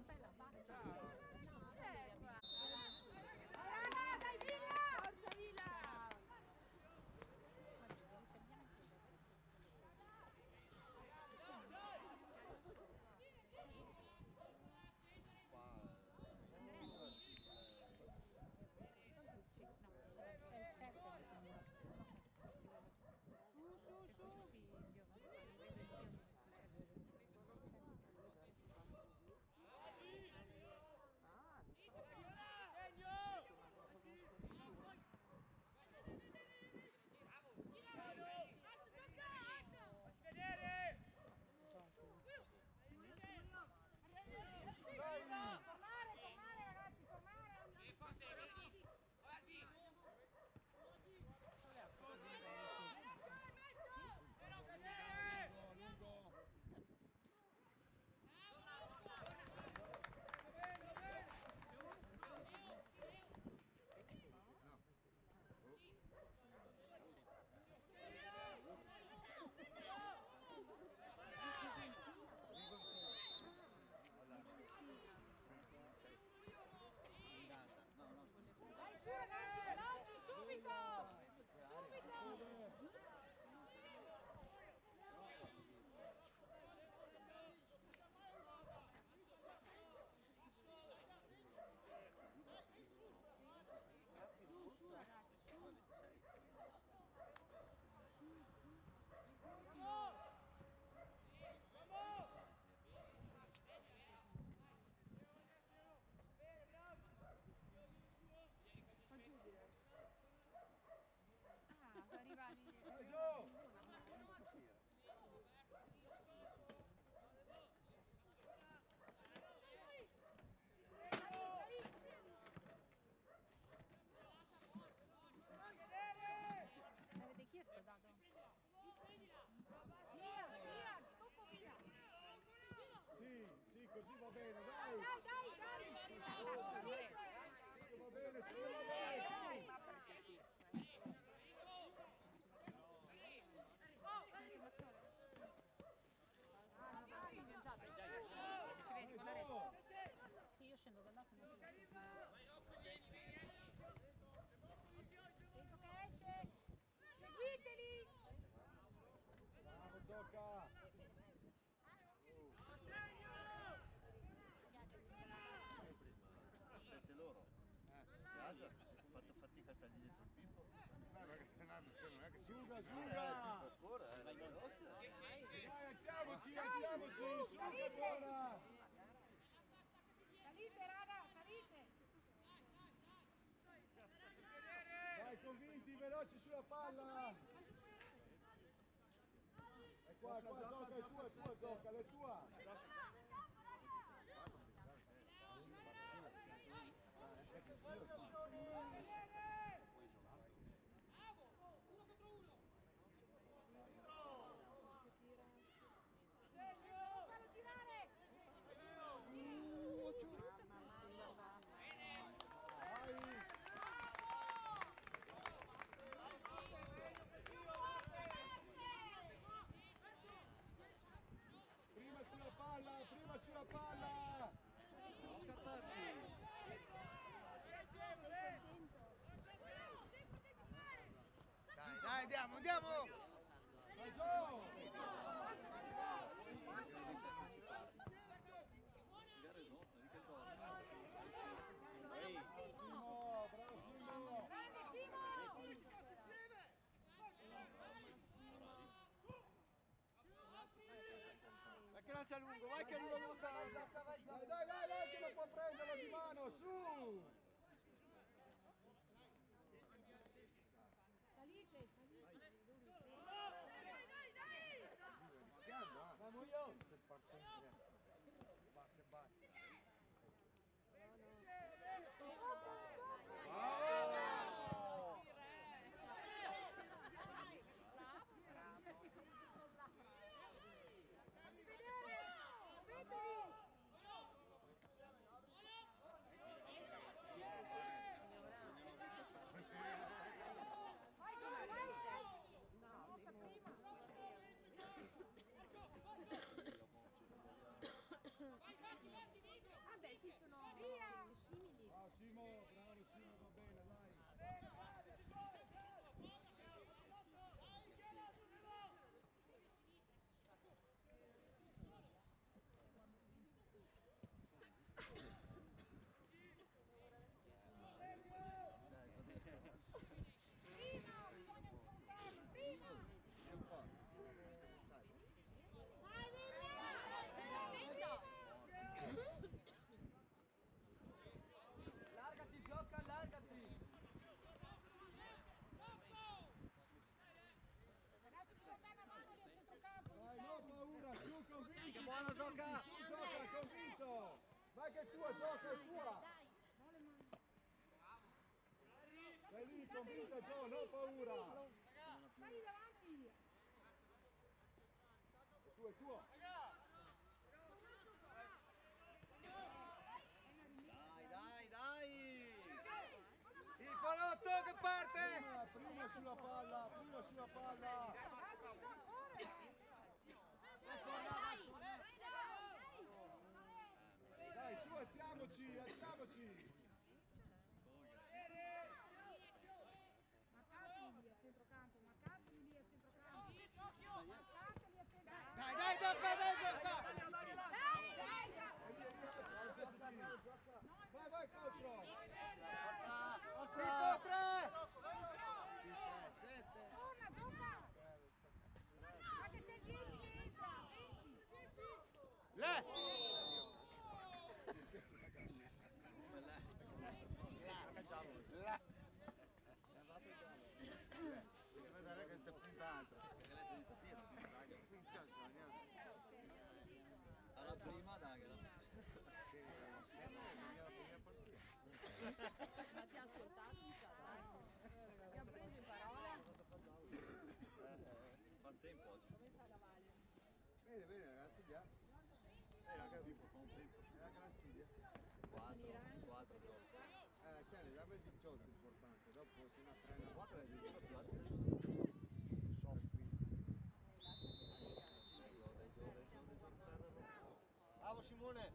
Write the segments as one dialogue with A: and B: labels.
A: Stampella, basta.
B: C'è qua.
C: Raga, dai via!
B: Forza Villa!
A: Oggi devi essere bianco. No, è il 7 mi sembra.
C: Su.
A: Io vedo il mio il 7.
C: Ah, tornare ragazzi, tornare! Dai su ragazzi, veloci, subito! Su ragazzi,
A: Ah, sono arrivati. L'avete chiesto, dato?
C: Via, tocco via!
D: Sì, così va bene, dai!
C: Dai!
D: Va bene, sì, va bene!
C: Ma perché?
A: Ci vedi con la rete? Sì, io scendo da là fino a qui.
C: Tempo che esce! Seguiteli!
D: Bravo, gioca!
E: Siete loro? Piazza, ho fatto fatica a stargli dietro il Pippo.
D: Non è che Giuga!
E: Il Pippo ancora, era veloce.
D: Dai, alziamoci! Su,
C: salite!
D: buona!
C: Salite raga, salite!
D: Dai, convinti, veloci sulla palla! È qua, gioca, è tua, gioca, è tua!
C: Fallo girare!
D: Vai! Prima sulla palla!
E: Dai, andiamo!
D: Vai giù! Bravo Simo!
C: Grande Simo!
E: Vai che lancia lungo, vai che arriva lungo!
D: Dai, che la può prenderlo di mano, su!
C: Salite!
D: Vamos io!
E: Basta.
C: Vedete!
D: gioca, è tua! Sei lì, convinta Gio, non paura!
C: Vai davanti.
D: È tuo, è tuo!
E: Dai! Il palotto che parte!
D: Prima sulla palla, prima sulla palla! Dai, su, alziamoci, alziamoci!
C: Marcateli a centrocampo, marcateli lì a centrocampo. Marcateli a centrocampo.
E: Dai, tocca!
D: Vai, vai, contro!
E: Forza! 3!
C: Torna, torna. Ma che c'è il 10 che entra.
E: Le! Devi vedere che ti punta altro. Alla prima dai.
A: Ma ti ha ascoltato, sai? Ti ha preso in parola?
E: Fa tempo oggi.
A: Come sta la Valle?
E: Bene, ragazzi, già. Tipo, fa un tempo. Era che la studia. 4. C'è l'esame il 18 importante, dopo se ne frena 4 è il 18. Bravo Simone!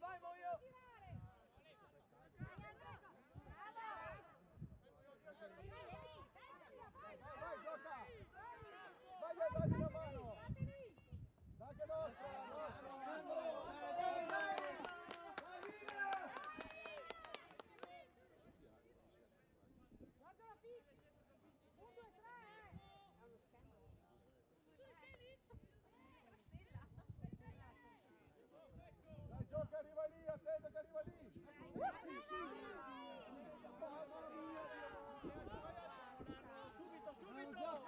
C: Vai, Moio.
D: Vai, gioca! Vai, dagli la mano! Dai che nostra!
C: Guarda la fissa. 1, 2, 3,
D: Dai, gioca, arriva lì, attento che arriva lì! Subito!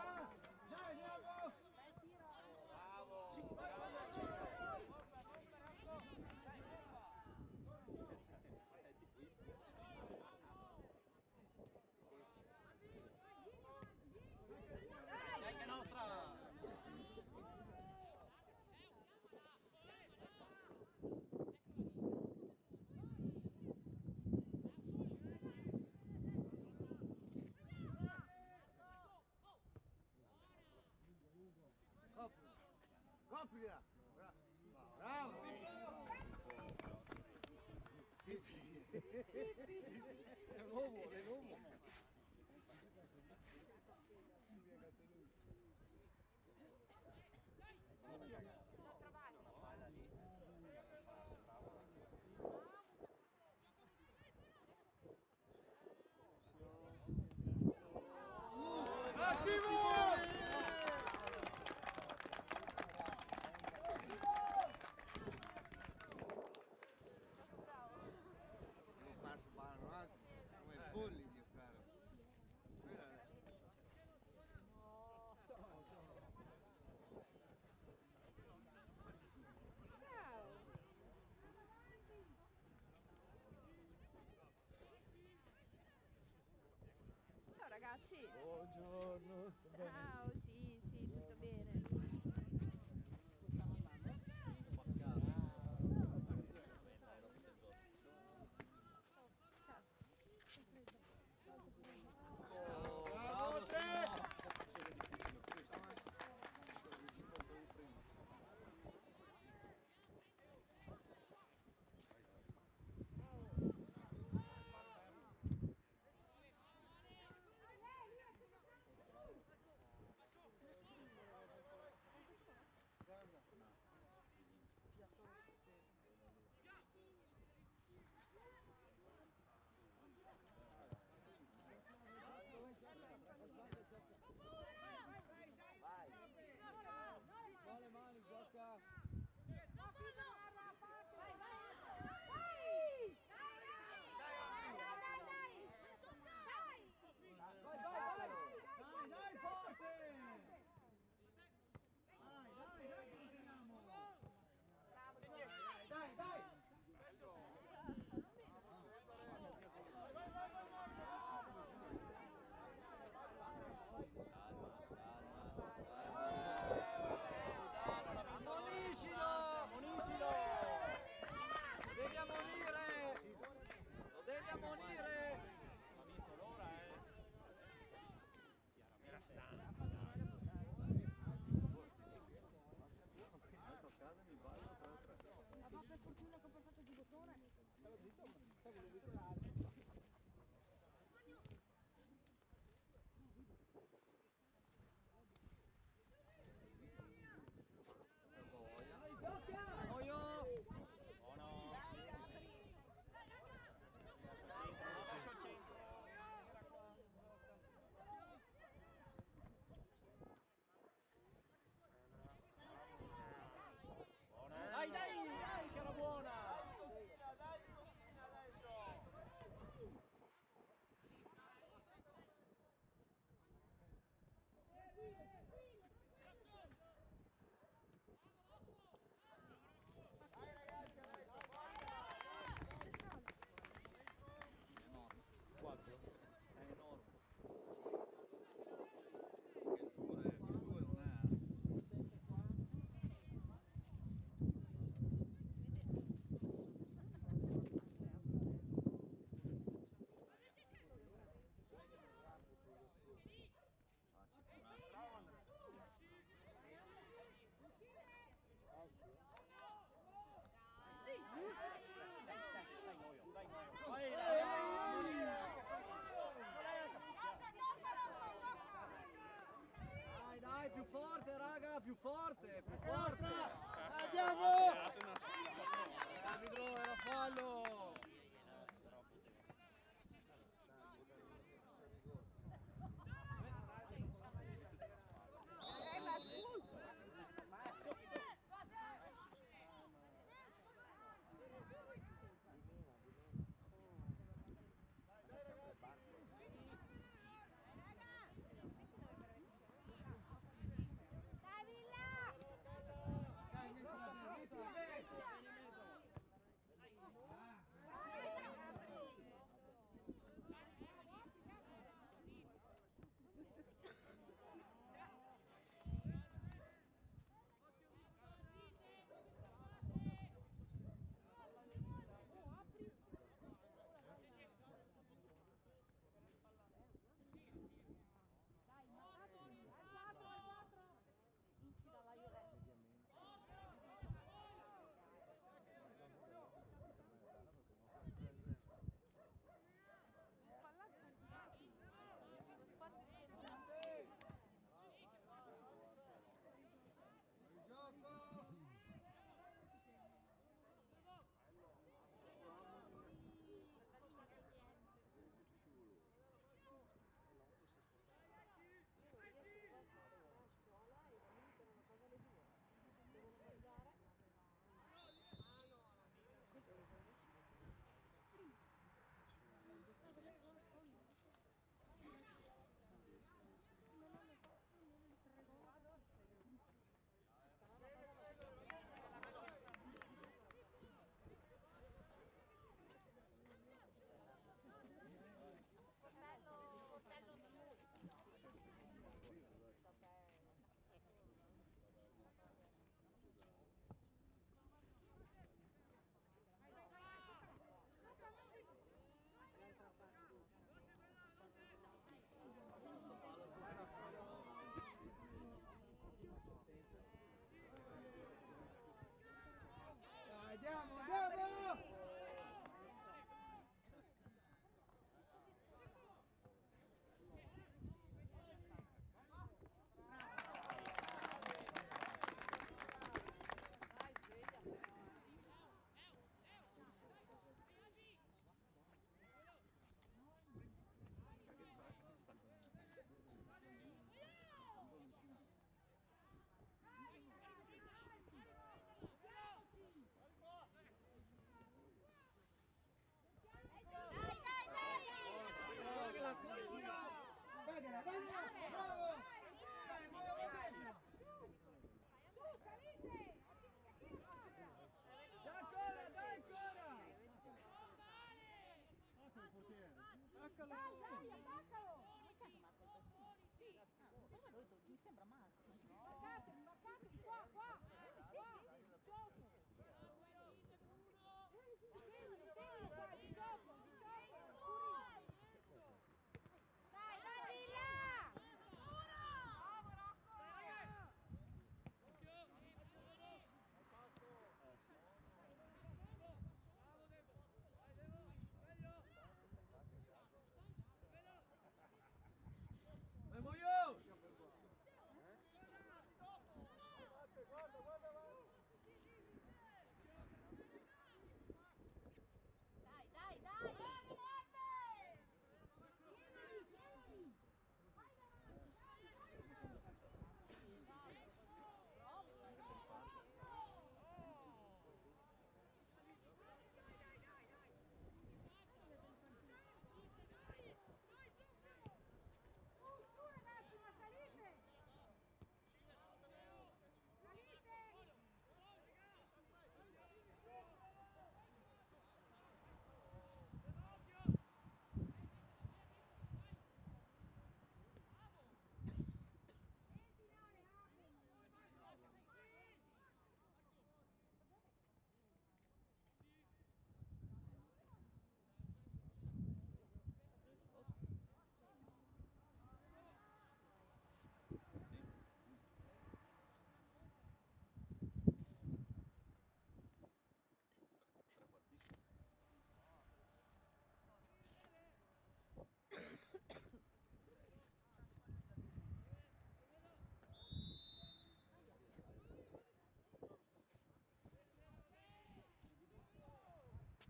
D: Dai, andiamo!
E: Dai che nostra! Coprila! Bravo! È nuovo, è nuovo! Come polli di caro.
B: Sì.
D: Buongiorno.
B: Ciao, sì, sì, tutto bene.
E: Bravo te!
D: Male mani, gioca. Vai, vai, vai.
E: Dai, forte! Dai, continuiamo! Dai! Ammoniscilo! Lo devi ammonire! Lo devi ammonire!
F: Era stanco.
E: Tanto a casa mi ballo 3-3.
C: Ma per fortuna che ho portato il giubbotone.
E: Muoio!
F: Buono. Verso il centro. Buona.
D: Dai, che era buona.
E: Quattro? È enorme. Che due non è. Dai, più forte, raga, più forte, più forte! Andiamo! Arbitro, era fallo! Dai, mettila bene!
D: Vedela, bravo! Dai, muoio va bene!
C: Su, salite!
D: Dai ancora, dai ancora! Eccolo!
C: Dai, attaccalo!
A: Mi sembra Marco.
C: Marcatevi, qua! Gioco! Scendilo qua, 18! Dai, Villa! Bravo, Rocco!
D: Memo io! Guarda, guarda, guarda!
A: Dai, dai!
C: Bravo, Morte! Tienili! Vai davanti, su ragazzi, ma salite!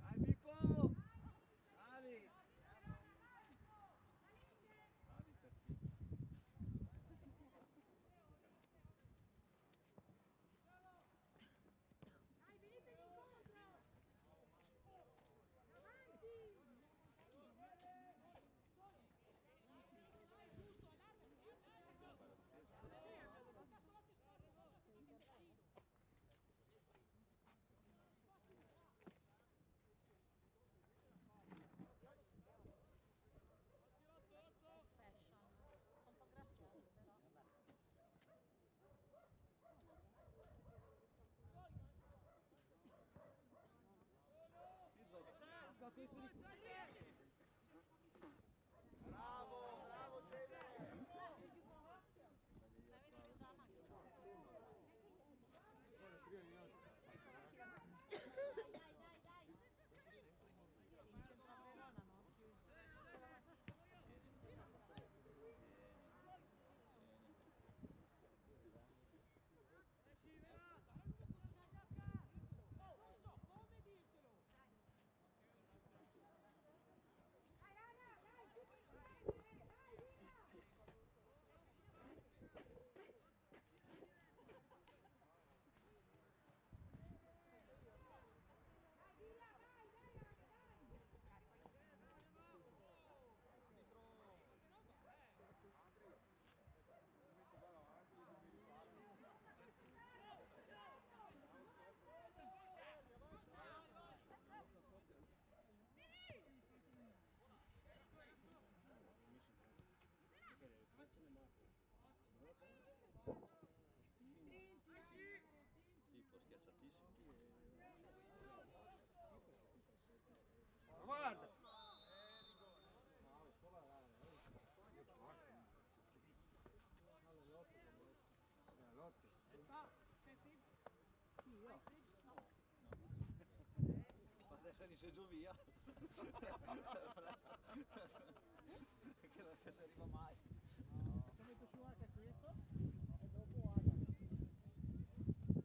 E: Dai Pippo! Ali!
C: Dai, venitemi incontro! Avanti!
A: Sono un po' graciosi però.
D: Qua questo di... Bravo, bravo Cedere!
A: In centro a Verona, no?
C: Dai, raga, dai, tutti insieme! Dai, via! Dai, via, dai, raga, dai!
E: Pippo schiacciatissimo.
D: Guarda!
E: Adesso ne seggio via. Che non si arriva mai.
D: Se metto su anche questo e dopo guarda.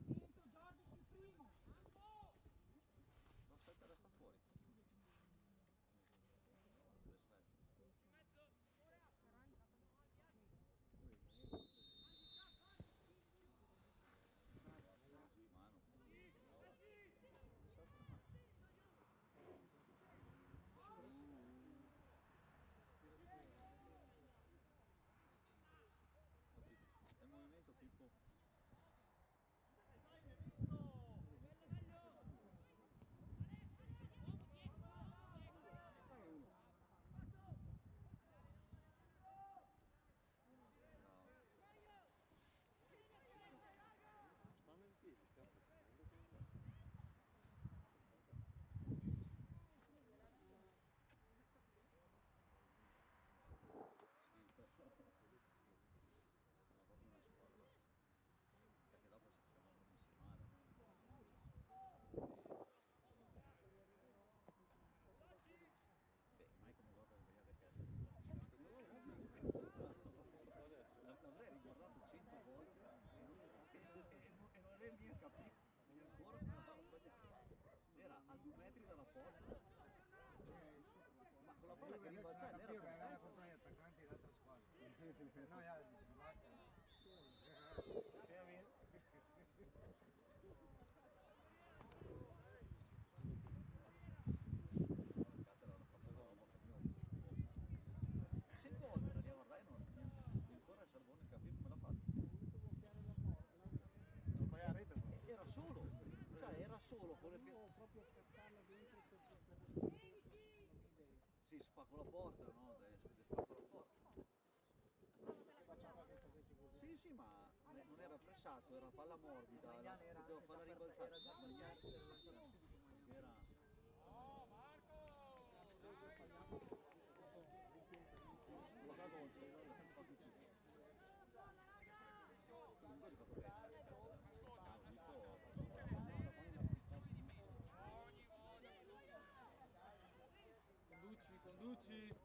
C: Vinto, Giorgio sul primo!
E: Non sai che resta fuori. Mano. passato era palla morbida, potevo farla rimbalzare. Era...
F: Conduci.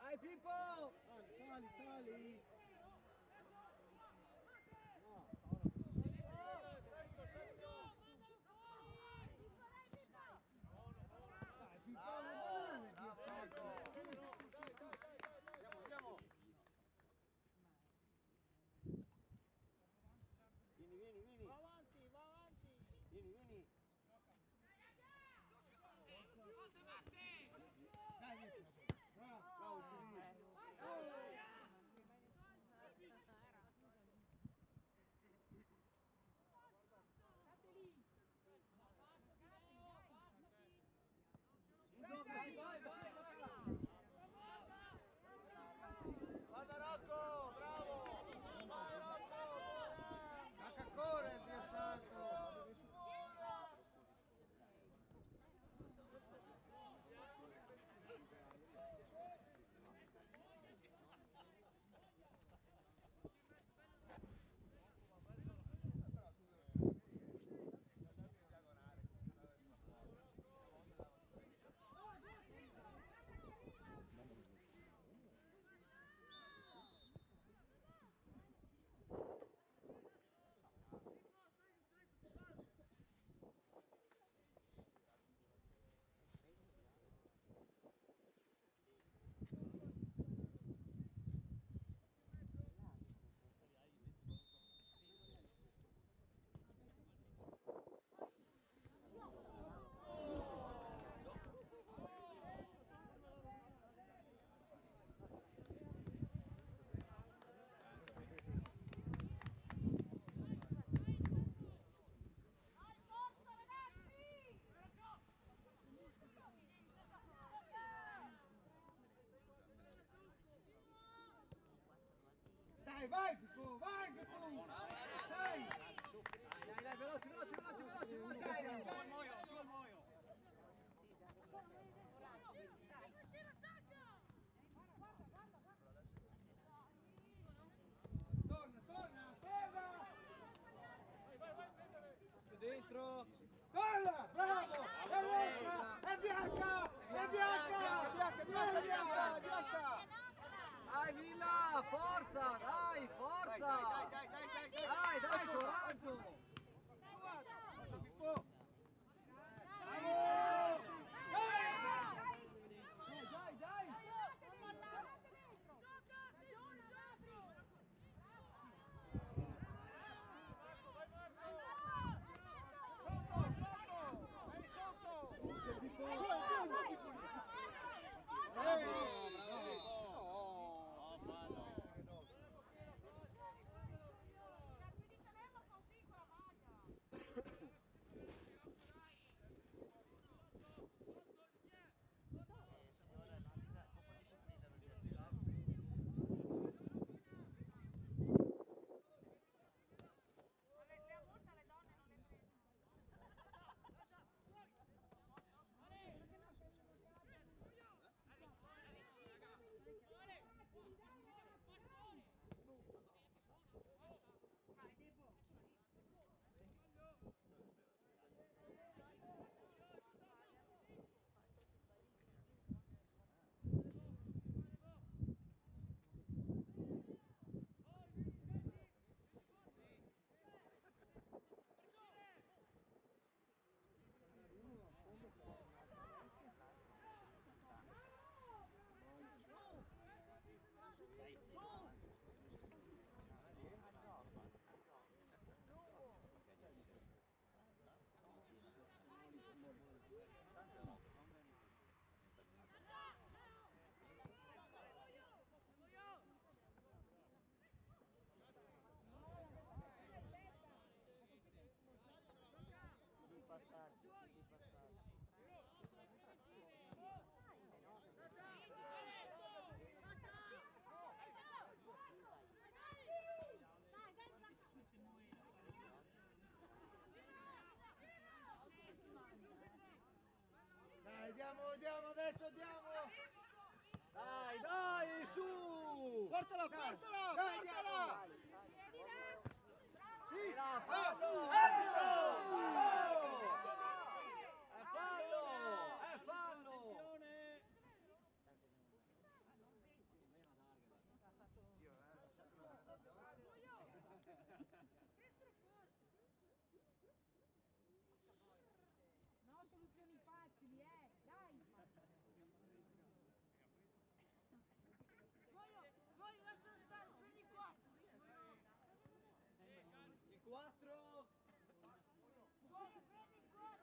E: Dai Pippo!
D: Sali!
E: Vieni.
F: Va avanti.
E: Vieni. Bravo, Guarda Rocco, bravo! Vai Rocco! Anche ancora il mio salto! Dai, vai Pippo, vai che tu! Dai! Dai, veloce!
F: Sul Moio.
D: Torna!
F: Dentro.
D: Torna! Bravo! È bianca!
E: Dai Villa, forza, dai, forza! Dai, coraggio!
D: Forza Pippo!
E: adesso andiamo! Dai, dai, su!
D: Portala, portala, portala!
E: Sì, fallo! È fallo! È fallo!
C: No, soluzioni facili, dai! Voglio lasciare stare, prendi qua!
F: Il 4.
C: Voglio, prendi qua!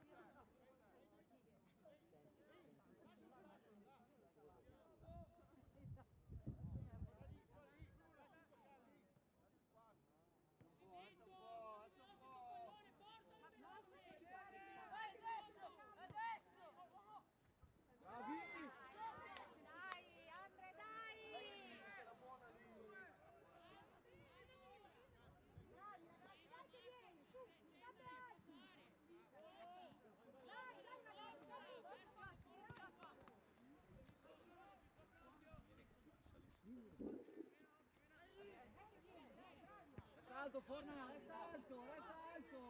F: Bravi.
B: Dai, Andre, dai!
E: Resta alto, Forna, resta alto, resta alto!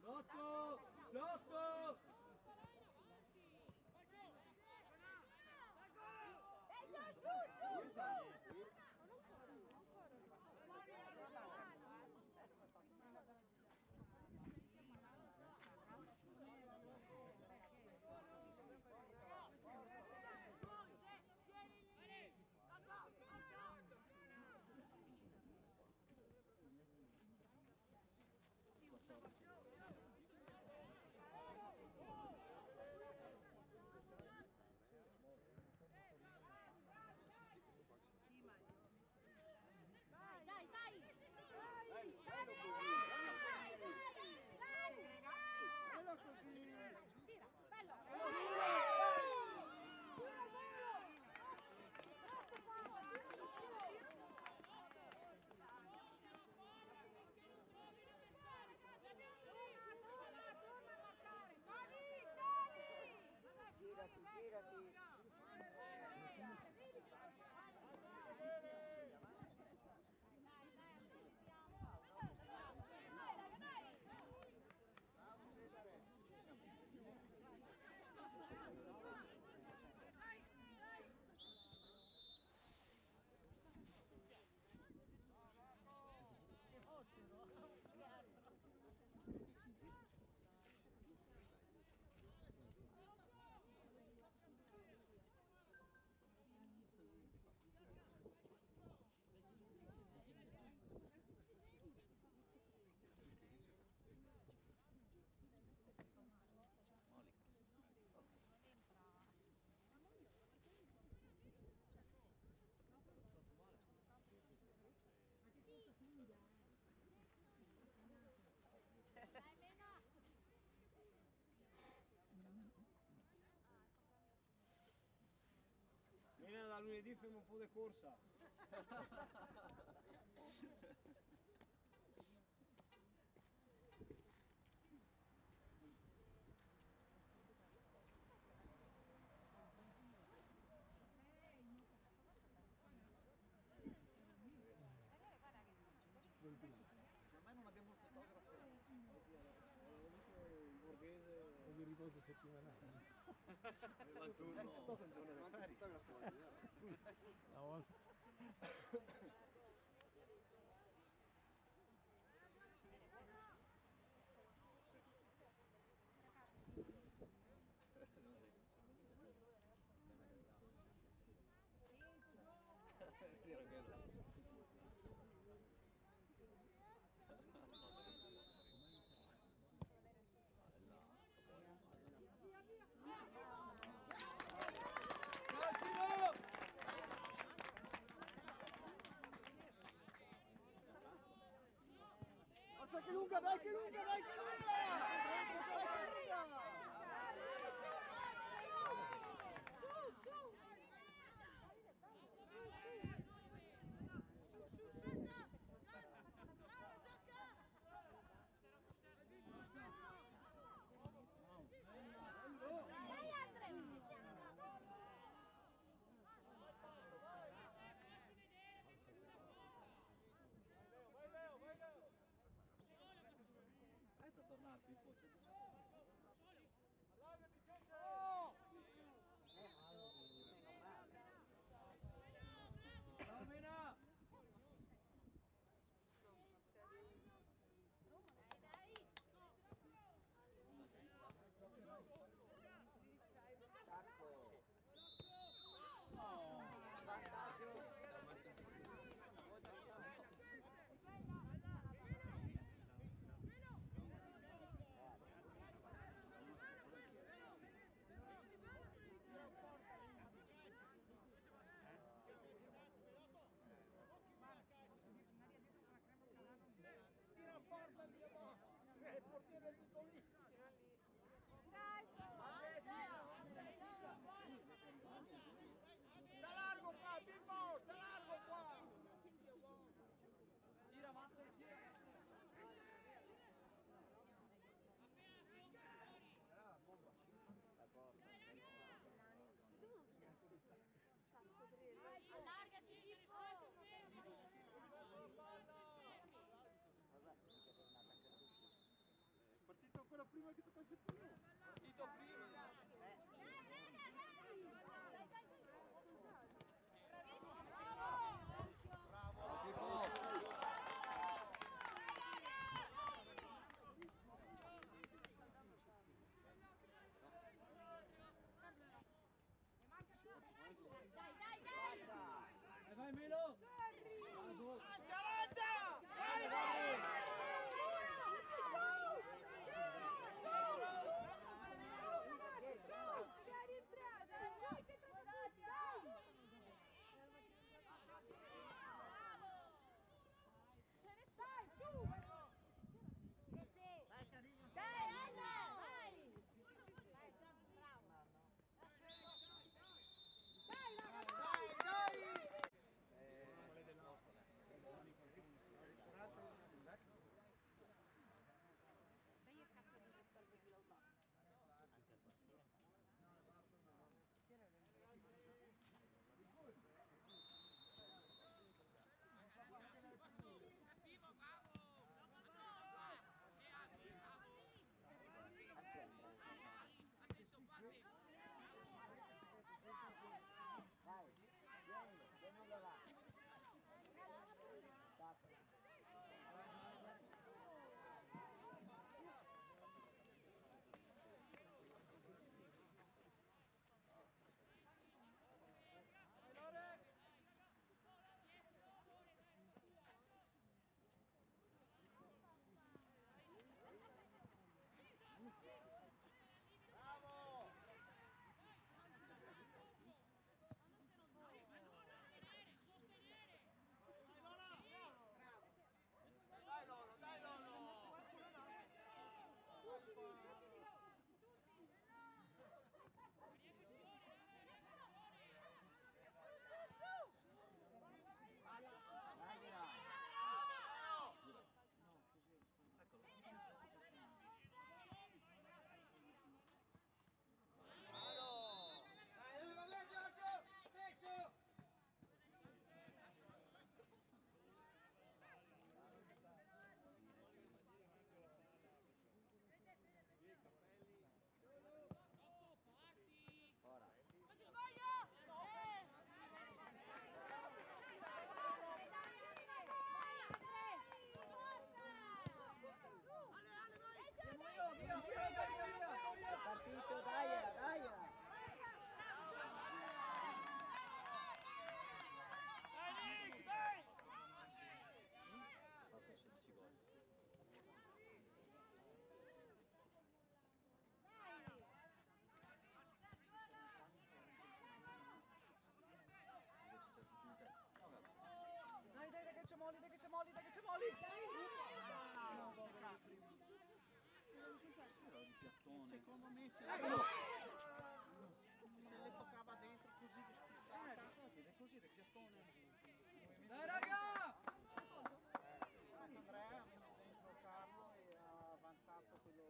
F: Lotto. Lotto.
B: Dai, dai!
E: Bello così, bello così!
B: Tira, bello!
E: Vieni da lunedì, fermo un po' di corsa.
F: Ormai non abbiamo il fotografo. Ho visto il borghese.
D: di riposo settimanale.
F: Va il turno.
E: È stato un giorno da ferie.
D: Una volta.
F: Massimo!
E: Forza che lunga, vai che lunga, vai che lunga! Vai che lunga!
D: Tira a porta di il portiere dico lì. Sta largo qua, Pippo, sta largo qua.
F: Tira Matteo, tira.
B: Allargaci, Pippo!
E: È partito ancora prima che toccasse il pallone.
F: Partito prima.
B: Dai, dai, dai!
F: Vai Melo!
D: Lancia! Vai, vai!
C: Vieni in presa! Ce ne sai, su! Dai, Anna! Vai!
B: Bravo!
C: Dai, raga,
D: Dai, dai!
B: Dai il cazzo di salve chi lo fa.
D: Dai Lolo, dai Lolo! Dai, leva via Giorgio! Adesso!
G: Partito, dai, dai!
F: Fatto 16 gol.
G: Dai che c'è Molli, dai che c'è Molli, dai che c'è Molli!
D: Secondo me se le toccava dentro così di spissata.
G: Infatti, è così, del piattone.
F: Dai raga!
D: Andrea ha messo dentro Carlo e ha avanzato quello.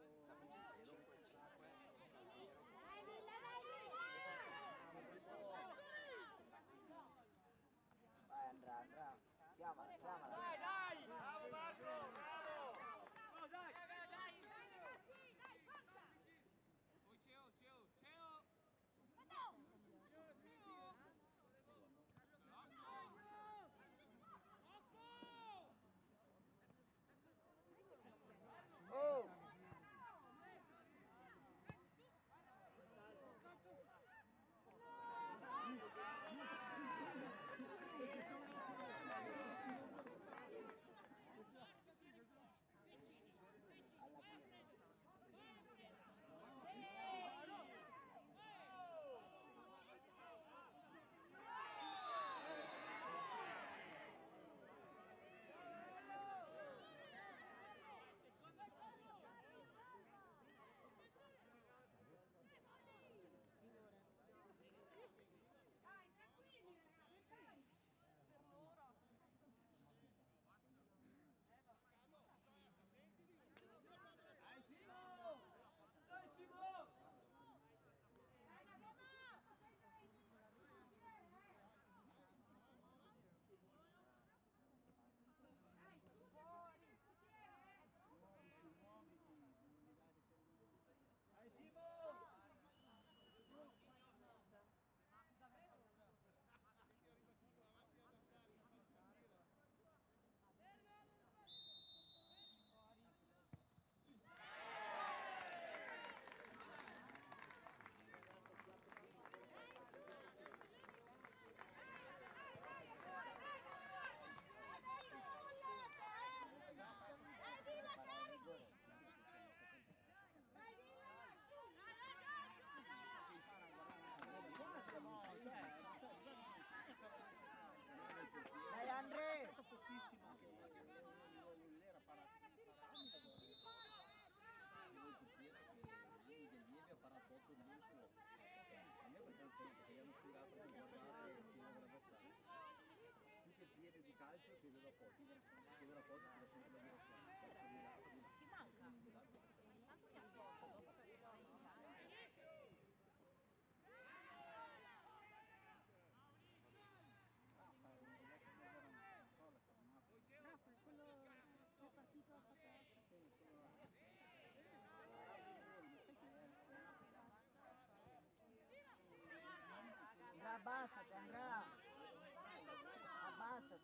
B: Dai, Villa, dai, Villa!
G: Vai Andrea, chiamala.
D: Dai, dai! Bravo Marco, bravo!
F: Oh, dai!
B: Dai, ragazzi!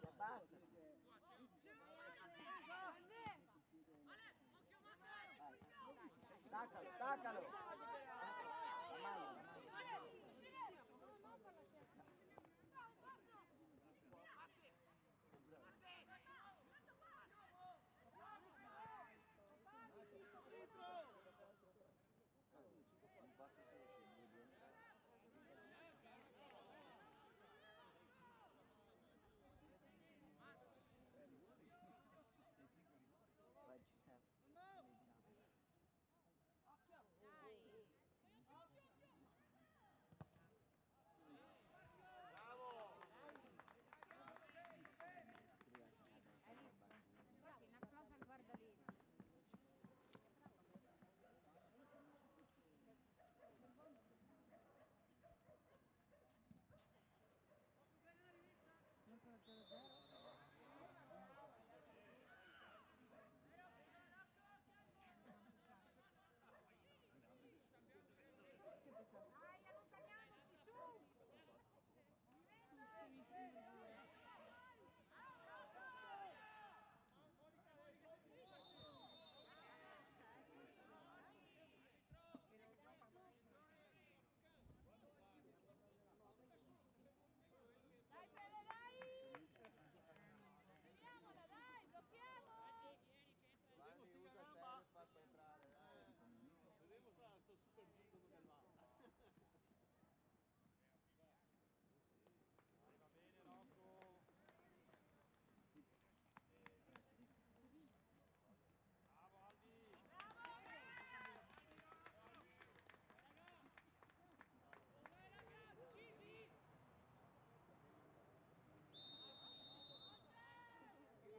G: Cioè, basta. Vai. Staccalo, staccalo. La maglia, la maglia.
E: Un passo solo scegli, due.
G: Poi ci serve.
B: Guarda, una cosa guarda lì.
C: Dai, allontaniamoci, su!
B: Dai Pele, dai! Tiriamola, dai, giochiamo!
E: Quasi usa il tempo e fa entrare, dai.
F: Vediamo sto super giro dove va. Va bene Rosco. Bravo Albi.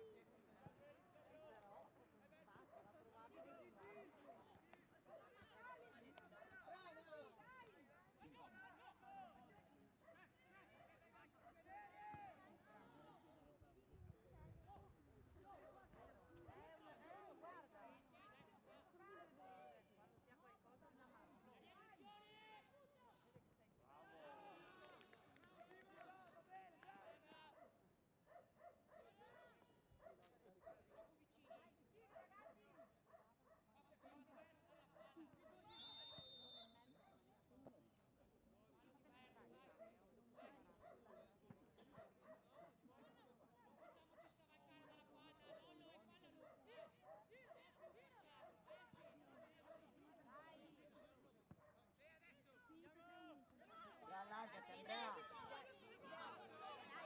G: Andrea, lanciati, Andrea.
B: Dai,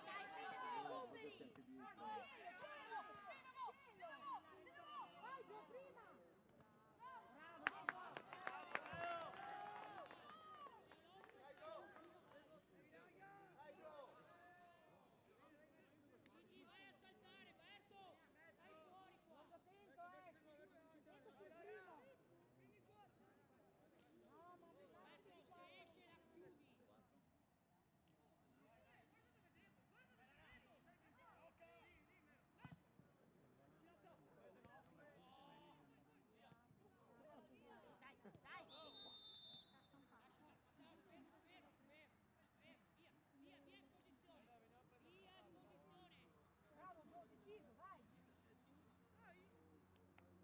B: dai, Pele, recuperi!
C: Vai, giù prima! Molto attento, attento sul primo! No, ma
B: Dai, dai!
C: bravo, Gio, deciso, vai!
G: Sali, sali, sali.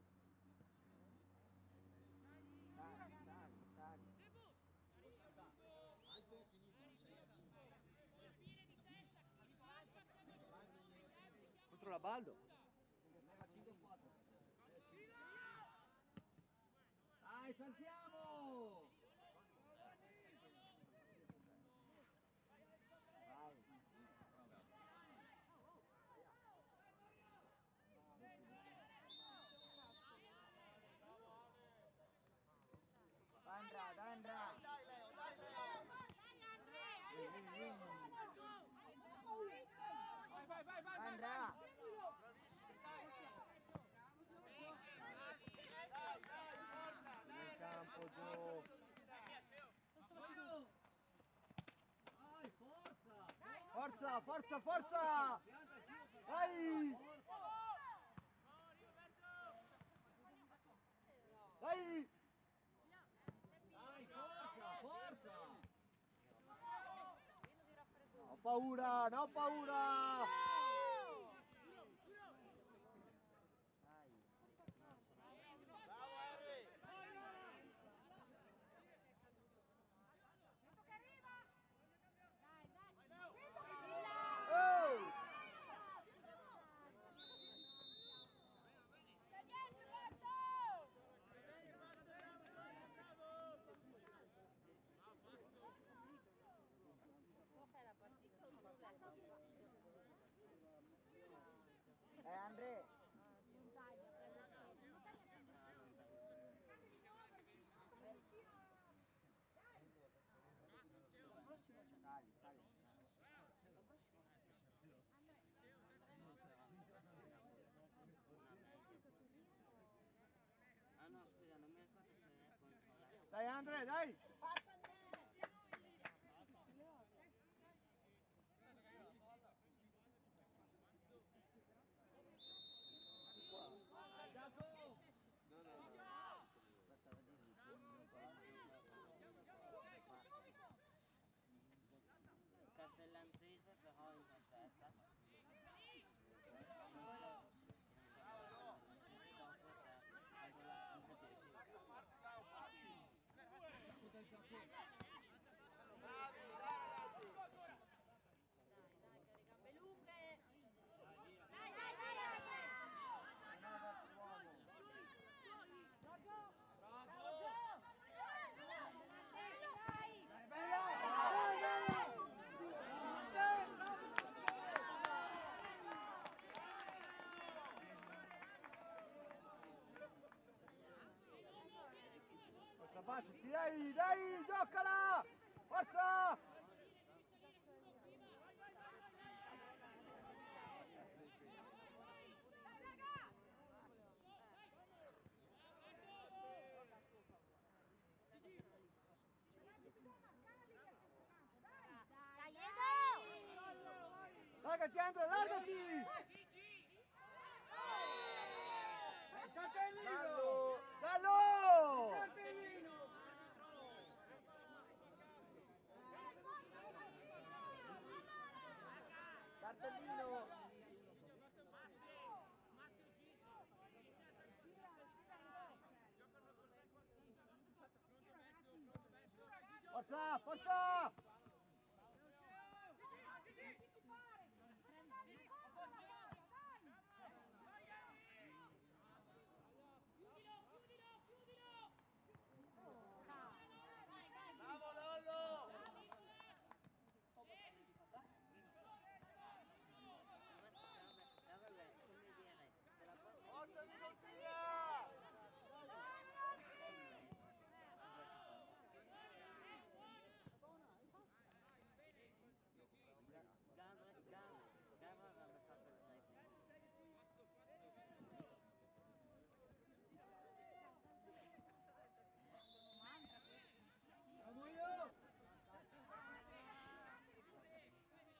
E: Contro la Baldo. Dai, saltiamo!
G: Vai. Dai, Andrea, dai, Andrea. Vai, Andrea.
E: Nel campo giù.
F: Dai, forza!
D: Forza, forza, forza! Vai! Vai!
F: Dai, forza, forza!
B: Pieno di raffreddore.
D: Non ho paura, non ho paura! Dai Andre, dai!
G: Castellanzese però in trasferta.
B: Gambe lunghe. Dai, dai, dai.
D: Forza Bassi, dai, dai, giocala! Forza!
B: Dai, Edo!
D: Largati Andre, largati! Cartellino! Dallo! Cartellino!
G: Cartellino!
D: Forza, forza!
E: Bravo Lollo! Forza di Gonzina!
G: Gabra avrebbe fatto il replay.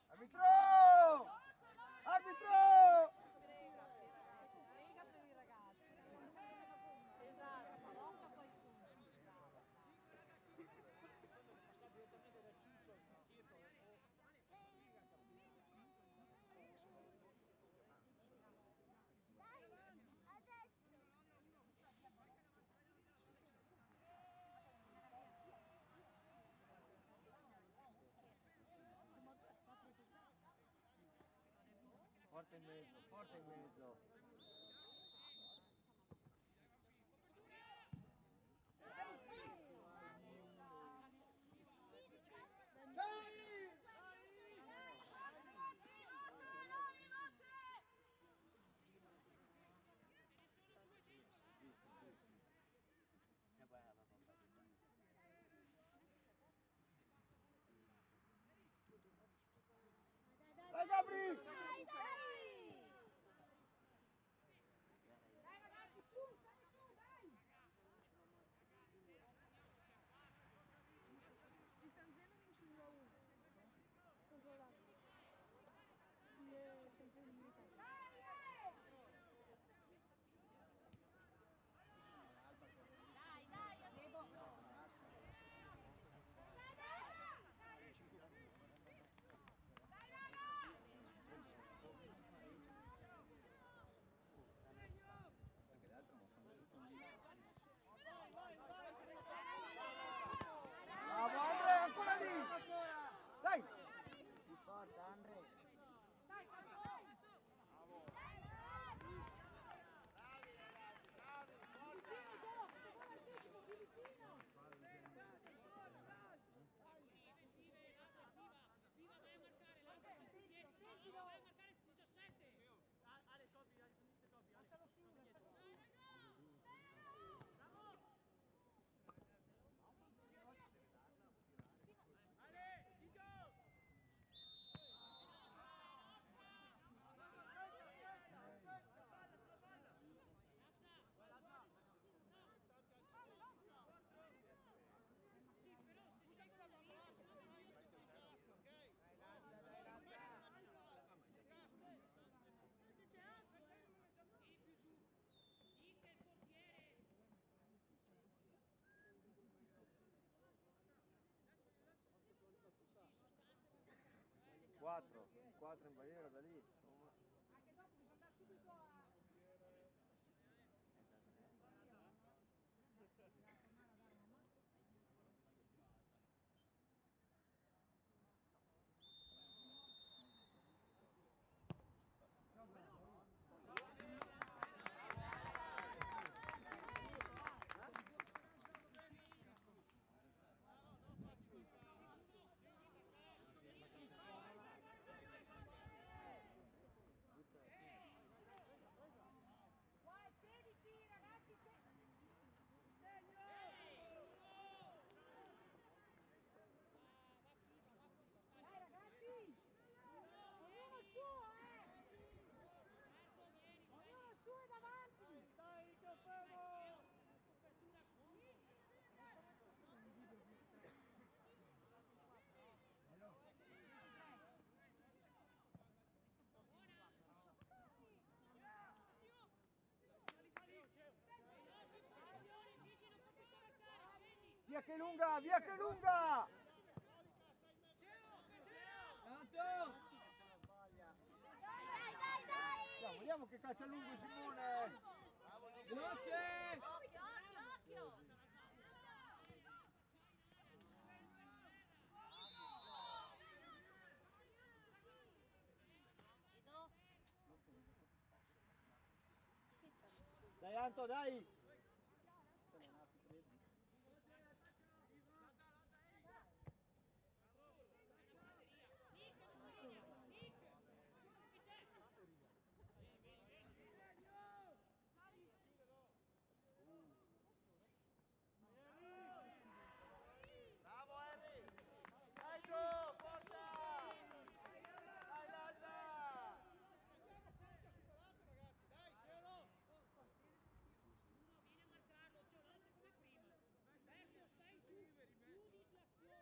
D: Arbitro! Arbitro!
A: Riga per i ragazzi. Esatto, blocca poi tu.
D: Forte in mezzo, forte in mezzo.
G: E poi aveva partita.
D: Dai Gabri!
B: Dai, dai!
C: Dai ragazzi, su, stai su, dai!
H: Il San Zeno vince 2-1 contro l'Aquila. Il San Zeno militare.
B: Dai, dai, amico! Dai, dai!
E: 4 in barriera da lì, insomma.
C: Anche dopo bisogna andare subito a... Qua è 16 ragazzi, segno! Dai ragazzi! Ognuno il suo, Ognuno il suo e davanti!
D: Dai, che fermo! Via che lunga, via che lunga! Vediamo che calcia lungo Simone!
F: Veloce!
B: Occhio, occhio, occhio! Vedo?
D: Dai Anto, dai! Bravo Henry! Dai giù, forza! Dai Lazza! Datemi dice 6 a 5.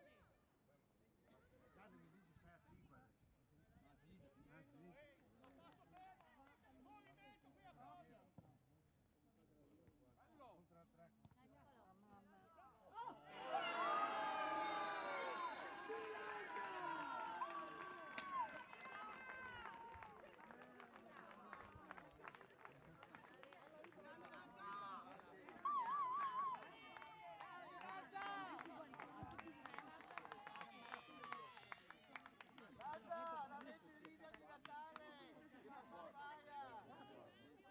D: Lazza, la metti in video di Natale! Di papaya!
H: Non è stato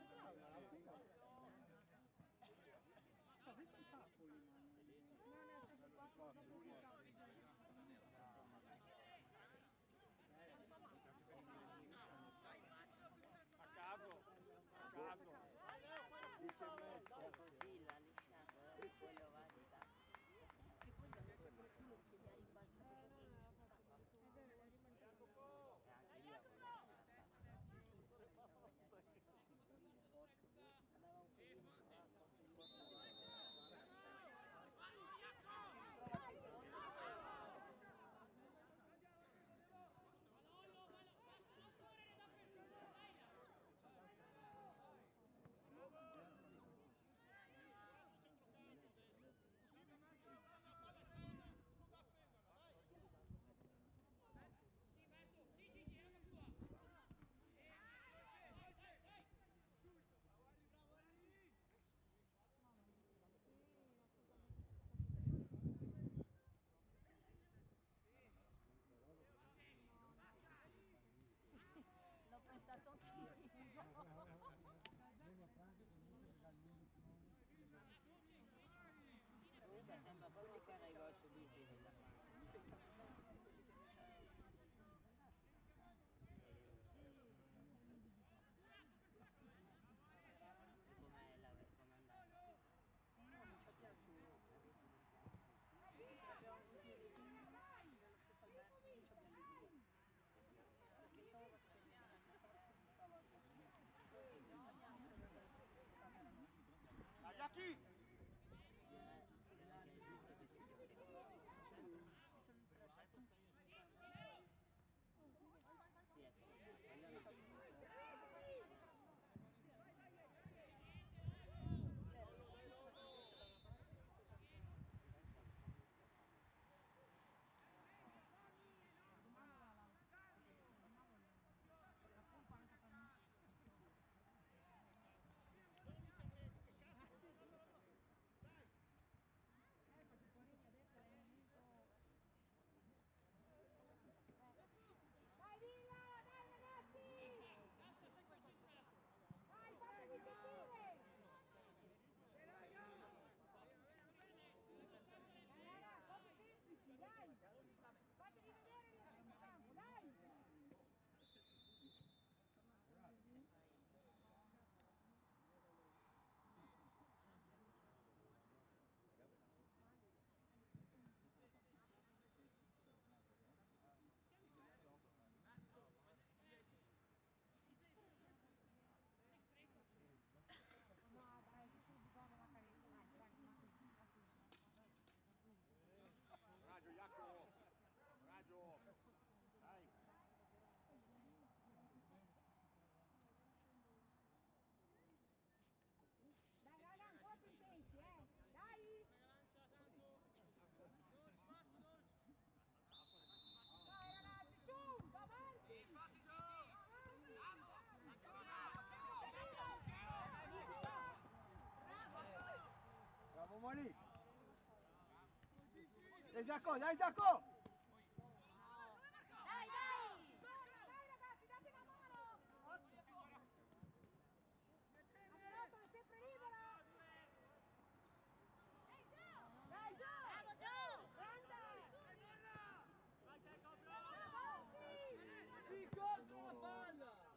H: fatto dopo sul campo.
D: A caso! A caso! Dice Messi.
G: Così l'ha lasciato, quello va di là. Che poi gli ha detto qualcuno che gli ha rimbalzato proprio il risultato.
H: È vero, l'ha rimbalzato.
G: E anche io avevo sì, sì, gli ha rimbalzato sicurino, forte. Andavamo così in classe, ci l'ho pensato anch'io. Questa sembra proprio che era i gol subiti di là. Com'è andata? No, non ci abbiamo niente. Abbiamo avuto i ritiri dello stesso Alberto, non ci abbiamo ritiri. Perché il Toro scrive l'amministrazione un sabato. Andiamo a vedere la camera nostra.
D: Dai Aki! Dai Giacomo, dai Giacomo!
B: Dai, dai!
C: Dai ragazzi, date una mano! Apparato è sempre libera! Dai Gio!
B: Bravo Gio!
C: Grande!
F: Qui contro la palla!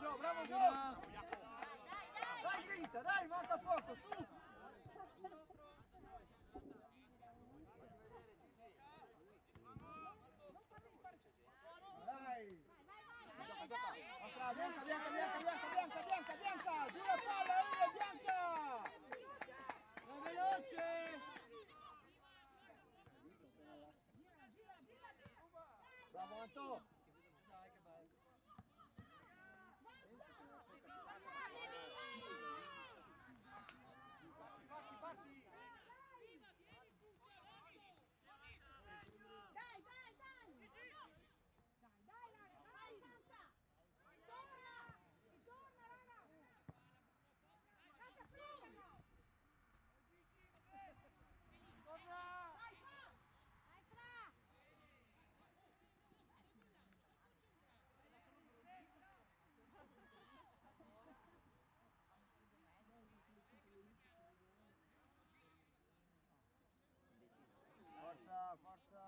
D: Gio, bravo Gio! Dai Grinta, dai, manca poco, su! Dai! Bianca, Bianca, Bianca, Bianca, Bianca, Bianca, Bianca! Giù la palla, Bianca!
F: Vai veloce!
D: Bravo Anto!
F: Dai, che bello.
B: Dai, dai, dai! Dai, Santa! Torna!
C: Torna, raga! Raga, prendila!
B: Dai, Fra! Dai, Fra!
D: Forza, forza!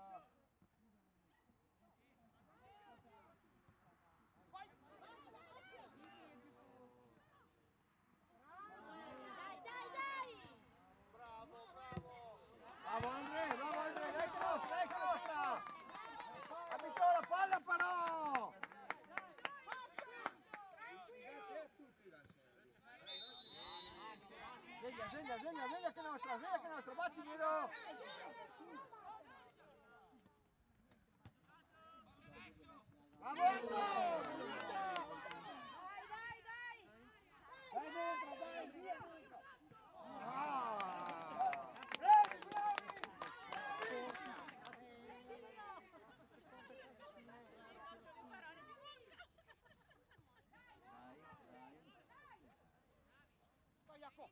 B: Dai, dai, dai!
D: Bravo Andrea, dai che nostra! Abitò la palla però! Sveglia che nostra, battiglielo! Bravo Andrea!
B: Dai, dai!
D: Dai dentro, dai, via! Bravi, bravi!
E: Vai Jacopo!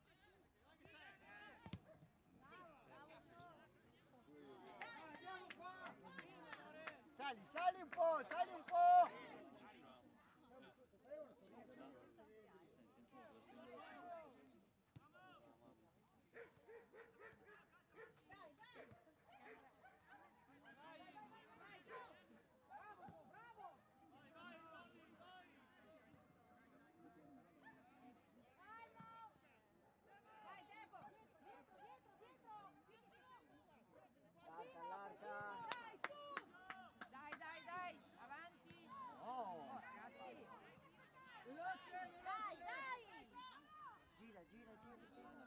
D: Sali un po', sali un po'!
B: Dai, Debo!
F: Larga, larga.
B: Dai, su!
A: Dai, avanti.
D: Oh!
A: Ragazzi.
B: Dai, dai!
F: Gira, gira, gira, gira.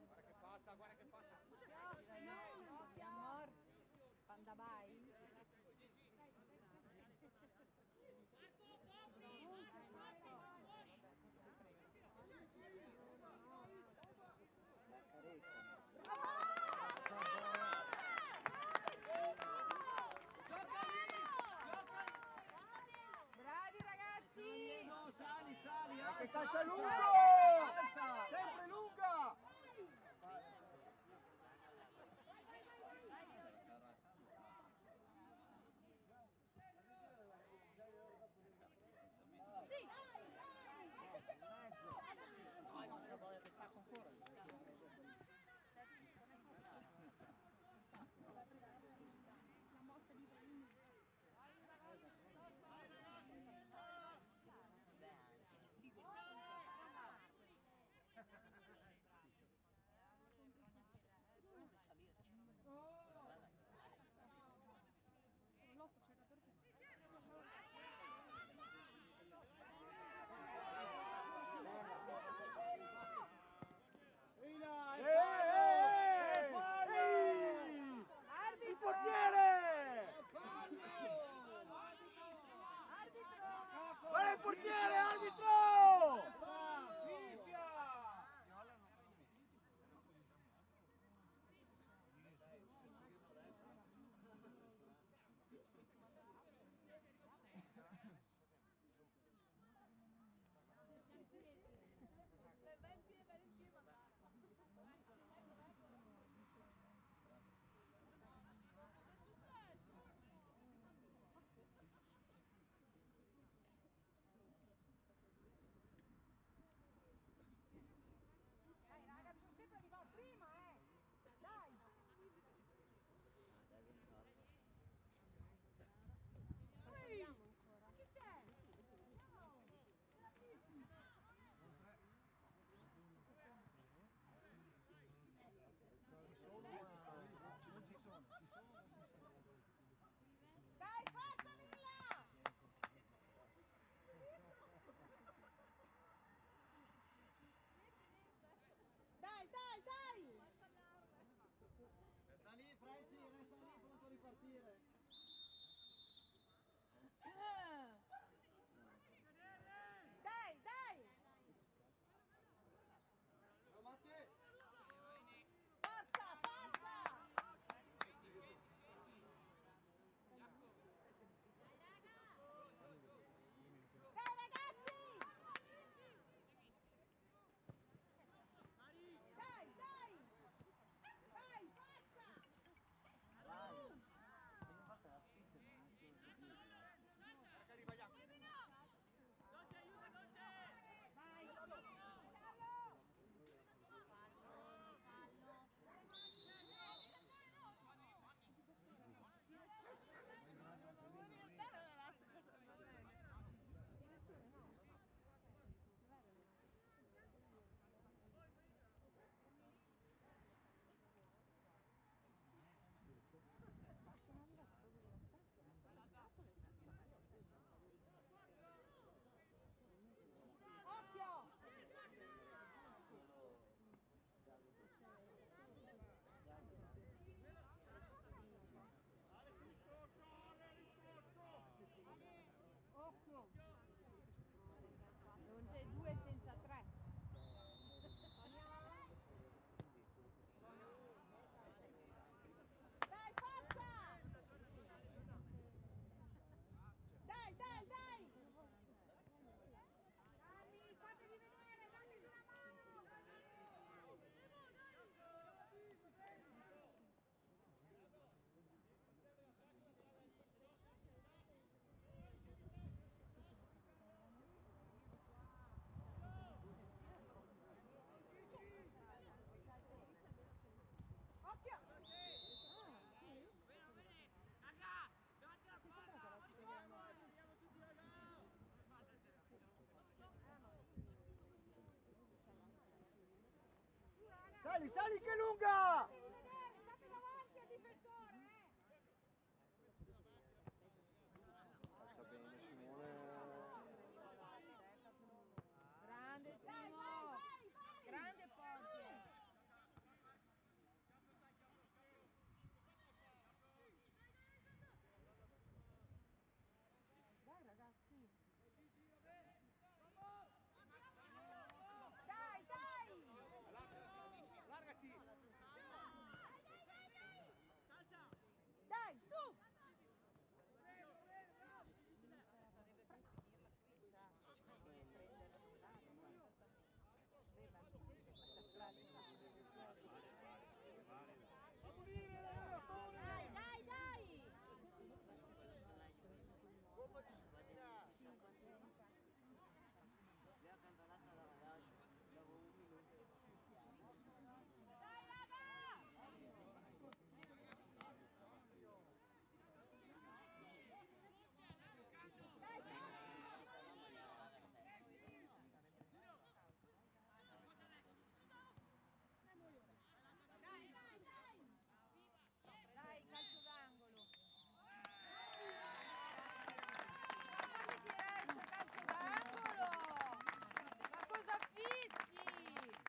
E: Guarda che passa!
A: Amor, Panda Bai. Bravi ragazzi!
F: No, sali, sali,
D: Ma che
F: alza,
D: calcio
F: alza.
D: lungo!
F: Alza.
D: Sempre lunga!
B: Sì!
H: La mossa di Ibrahimovic.
D: sali che lunga!